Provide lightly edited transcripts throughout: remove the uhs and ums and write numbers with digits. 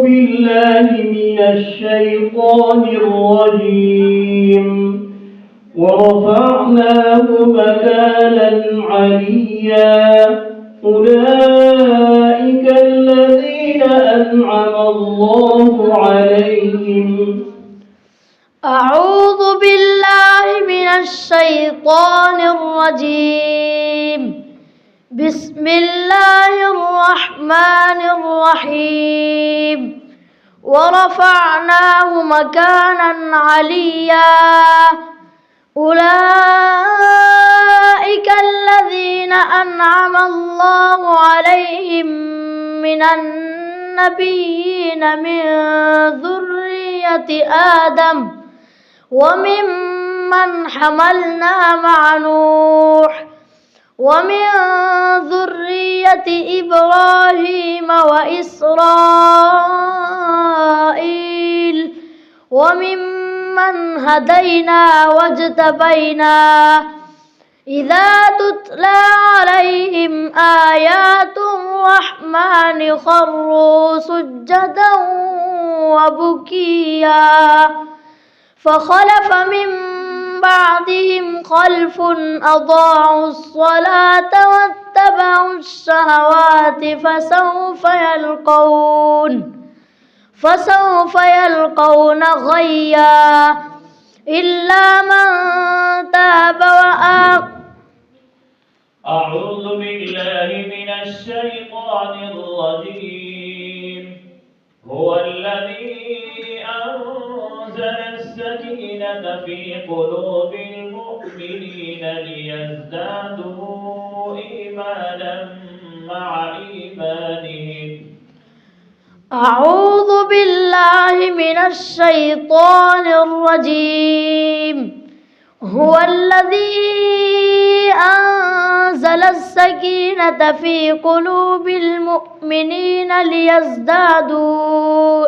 بالله من الشيطان الرجيم ورفعناه مكانا عليا أولئك الذين أنعم الله عليهم. أعوذ بالله من الشيطان الرجيم. بسم الله الرحمن الرحيم. ورفعناه مكانا عليا أولئك الذين أنعم الله عليهم من النبيين من ذرية آدم وممن حملنا مع نوح ومن ذرية إبراهيم وإسرائيل وممن هدينا واجتبينا إذا تتلى عليهم آيات الرحمن خروا سجدا وبكيا فخلف من بعدهم خلف أضاعوا الصلاة واتبعوا الشهوات فسوف يلقون غيا إلا من تاب أعوذ بالله من الشيطان الرجيم. هو الذي أنزل السكينة في قلوب المؤمنين ليزدادوا إيمانا مع إيمانهم. أعوذ بالله من الشيطان الرجيم. هو الذي أنزل السكينة في قلوب المؤمنين ليزدادوا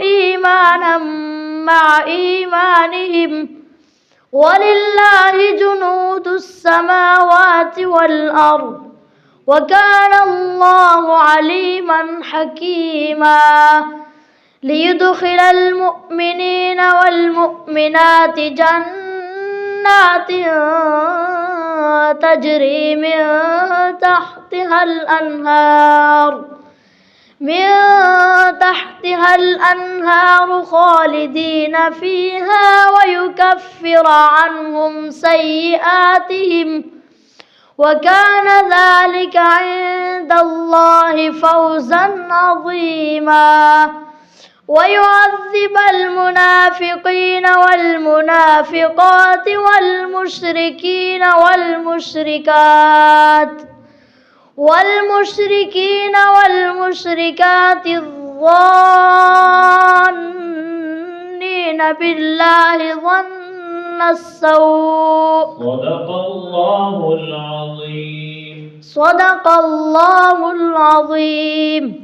إيمانا مع إيمانهم ولله جنود السماوات والأرض وكان الله عليما حكيما ليدخل المؤمنين والمؤمنات جنات تجري من تحتها الأنهار خالدين فيها ويكفر عنهم سيئاتهم وكان ذلك عند الله فوزا عظيما ويعذب المنافقين والمنافقات والمشركين والمشركات الظانين بالله ظن السوء. صدق الله العظيم.